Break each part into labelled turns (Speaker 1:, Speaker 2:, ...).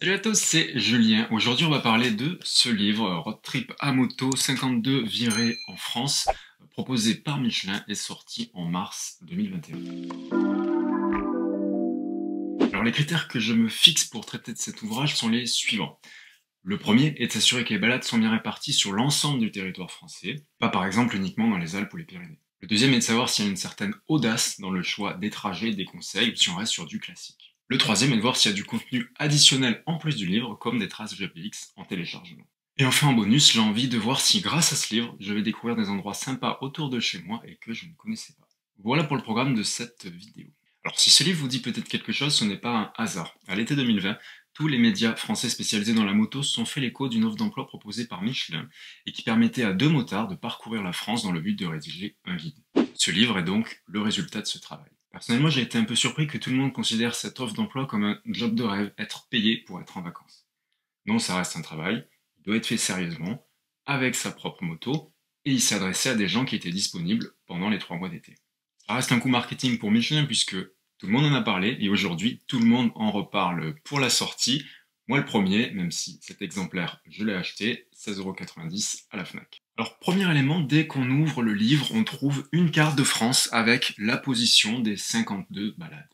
Speaker 1: Salut à tous, c'est Julien. Aujourd'hui, on va parler de ce livre, Road Trip à moto, 52 virées en France, proposé par Michelin et sorti en mars 2021. Alors, les critères que je me fixe pour traiter de cet ouvrage sont les suivants. Le premier est de s'assurer que les balades sont bien réparties sur l'ensemble du territoire français, pas par exemple uniquement dans les Alpes ou les Pyrénées. Le deuxième est de savoir s'il y a une certaine audace dans le choix des trajets, des conseils, ou si on reste sur du classique. Le troisième est de voir s'il y a du contenu additionnel en plus du livre, comme des traces GPX en téléchargement. Et enfin en bonus, j'ai envie de voir si grâce à ce livre, je vais découvrir des endroits sympas autour de chez moi et que je ne connaissais pas. Voilà pour le programme de cette vidéo. Alors si ce livre vous dit peut-être quelque chose, ce n'est pas un hasard. À l'été 2020, tous les médias français spécialisés dans la moto se sont fait l'écho d'une offre d'emploi proposée par Michelin et qui permettait à deux motards de parcourir la France dans le but de rédiger un guide. Ce livre est donc le résultat de ce travail. Personnellement, j'ai été un peu surpris que tout le monde considère cette offre d'emploi comme un job de rêve, être payé pour être en vacances. Non, ça reste un travail, il doit être fait sérieusement, avec sa propre moto, et il s'adressait à des gens qui étaient disponibles pendant les 3 mois d'été. Ça reste un coup marketing pour Michelin puisque tout le monde en a parlé et aujourd'hui tout le monde en reparle pour la sortie. Moi le premier, même si cet exemplaire je l'ai acheté, 16,90 € à la Fnac. Alors premier élément, dès qu'on ouvre le livre, on trouve une carte de France avec la position des 52 balades.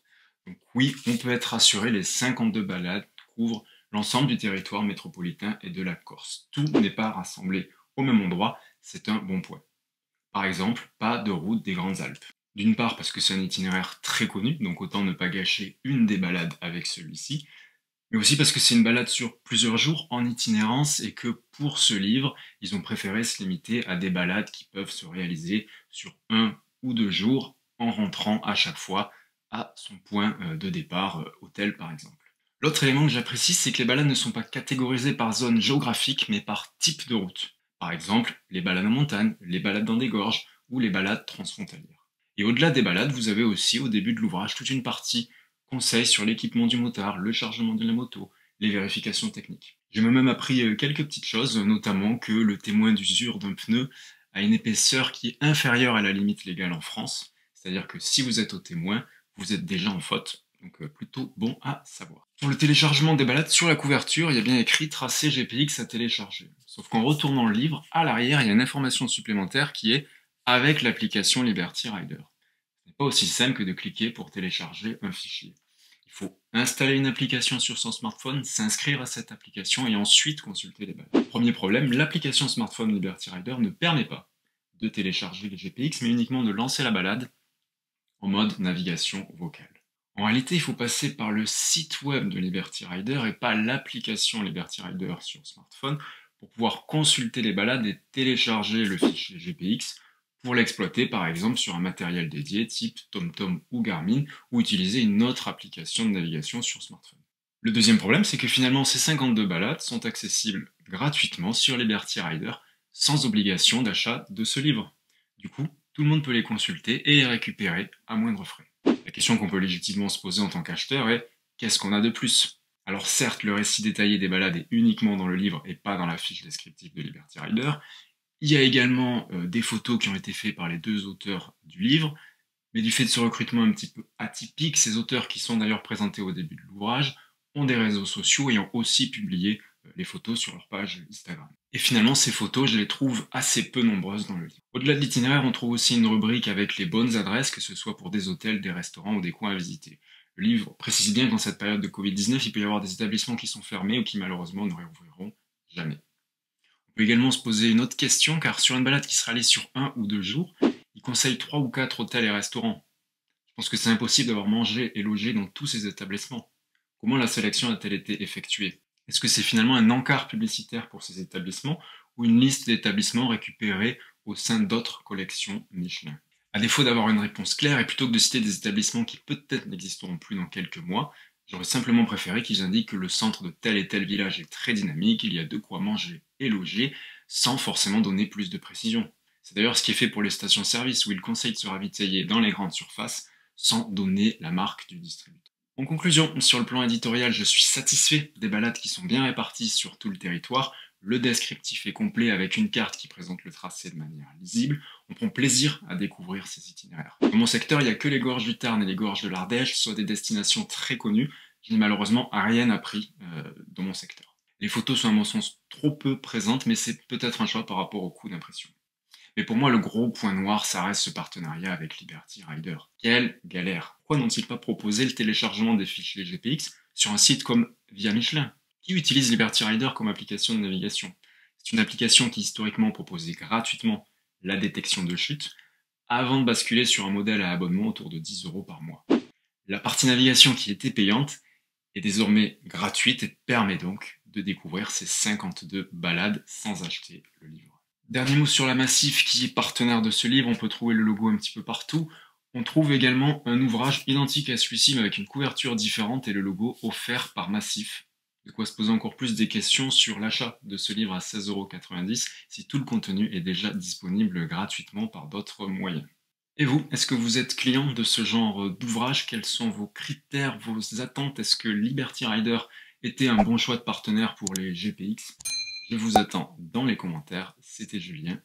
Speaker 1: Donc oui, on peut être rassuré, les 52 balades couvrent l'ensemble du territoire métropolitain et de la Corse. Tout n'est pas rassemblé au même endroit, c'est un bon point. Par exemple, pas de route des Grandes Alpes. D'une part parce que c'est un itinéraire très connu, donc autant ne pas gâcher une des balades avec celui-ci, mais aussi parce que c'est une balade sur plusieurs jours en itinérance et que pour ce livre, ils ont préféré se limiter à des balades qui peuvent se réaliser sur 1 ou 2 jours en rentrant à chaque fois à son point de départ, hôtel par exemple. L'autre élément que j'apprécie, c'est que les balades ne sont pas catégorisées par zone géographique, mais par type de route. Par exemple, les balades en montagne, les balades dans des gorges ou les balades transfrontalières. Et au-delà des balades, vous avez aussi au début de l'ouvrage toute une partie conseils sur l'équipement du motard, le chargement de la moto, les vérifications techniques. J'ai même appris quelques petites choses, notamment que le témoin d'usure d'un pneu a une épaisseur qui est inférieure à la limite légale en France, c'est-à-dire que si vous êtes au témoin, vous êtes déjà en faute, donc plutôt bon à savoir. Pour le téléchargement des balades, sur la couverture, il y a bien écrit tracé GPX à télécharger. Sauf qu'en retournant le livre, à l'arrière, il y a une information supplémentaire qui est avec l'application Liberty Rider. Ce n'est pas aussi simple que de cliquer pour télécharger un fichier. Il faut installer une application sur son smartphone, s'inscrire à cette application et ensuite consulter les balades. Premier problème, l'application smartphone Liberty Rider ne permet pas de télécharger les GPX, mais uniquement de lancer la balade en mode navigation vocale. En réalité, il faut passer par le site web de Liberty Rider et pas l'application Liberty Rider sur smartphone pour pouvoir consulter les balades et télécharger le fichier GPX pour l'exploiter par exemple sur un matériel dédié type TomTom ou Garmin ou utiliser une autre application de navigation sur smartphone. Le deuxième problème, c'est que finalement ces 52 balades sont accessibles gratuitement sur Liberty Rider sans obligation d'achat de ce livre. Du coup, tout le monde peut les consulter et les récupérer à moindre frais. La question qu'on peut légitimement se poser en tant qu'acheteur est qu'est-ce qu'on a de plus? Alors certes, le récit détaillé des balades est uniquement dans le livre et pas dans la fiche descriptive de Liberty Rider. Il y a également des photos qui ont été faites par les deux auteurs du livre, mais du fait de ce recrutement un petit peu atypique, ces auteurs qui sont d'ailleurs présentés au début de l'ouvrage ont des réseaux sociaux ayant aussi publié les photos sur leur page Instagram. Et finalement, ces photos, je les trouve assez peu nombreuses dans le livre. Au-delà de l'itinéraire, on trouve aussi une rubrique avec les bonnes adresses, que ce soit pour des hôtels, des restaurants ou des coins à visiter. Le livre précise bien qu'en cette période de Covid-19, il peut y avoir des établissements qui sont fermés ou qui malheureusement ne réouvriront jamais. On peut également se poser une autre question, car sur une balade qui sera allée sur 1 ou 2 jours, il conseille 3 ou 4 hôtels et restaurants. Je pense que c'est impossible d'avoir mangé et logé dans tous ces établissements. Comment la sélection a-t-elle été effectuée? Est-ce que c'est finalement un encart publicitaire pour ces établissements ou une liste d'établissements récupérés au sein d'autres collections Michelin? À défaut d'avoir une réponse claire, et plutôt que de citer des établissements qui peut-être n'existeront plus dans quelques mois, j'aurais simplement préféré qu'ils indiquent que le centre de tel et tel village est très dynamique, il y a de quoi manger et loger, sans forcément donner plus de précision. C'est d'ailleurs ce qui est fait pour les stations-service, où ils conseillent de se ravitailler dans les grandes surfaces, sans donner la marque du distributeur. En conclusion, sur le plan éditorial, je suis satisfait des balades qui sont bien réparties sur tout le territoire. Le descriptif est complet avec une carte qui présente le tracé de manière lisible. On prend plaisir à découvrir ces itinéraires. Dans mon secteur, il n'y a que les gorges du Tarn et les gorges de l'Ardèche, soit des destinations très connues. Je n'ai malheureusement rien appris dans mon secteur. Les photos sont à mon sens trop peu présentes, mais c'est peut-être un choix par rapport au coût d'impression. Mais pour moi, le gros point noir, ça reste ce partenariat avec Liberty Rider. Quelle galère! Pourquoi n'ont-ils pas proposé le téléchargement des fichiers GPX sur un site comme Via Michelin? Qui utilise Liberty Rider comme application de navigation? C'est une application qui historiquement proposait gratuitement la détection de chute, avant de basculer sur un modèle à abonnement autour de 10 € par mois. La partie navigation qui était payante est désormais gratuite et permet donc de découvrir ces 52 balades sans acheter le livre. Dernier mot sur la Massif qui est partenaire de ce livre, on peut trouver le logo un petit peu partout. On trouve également un ouvrage identique à celui-ci mais avec une couverture différente et le logo offert par Massif. De quoi se poser encore plus des questions sur l'achat de ce livre à 16,90 € si tout le contenu est déjà disponible gratuitement par d'autres moyens. Et vous, est-ce que vous êtes client de ce genre d'ouvrage? Quels sont vos critères, vos attentes? Est-ce que Liberty Rider était un bon choix de partenaire pour les GPX? Je vous attends dans les commentaires. C'était Julien.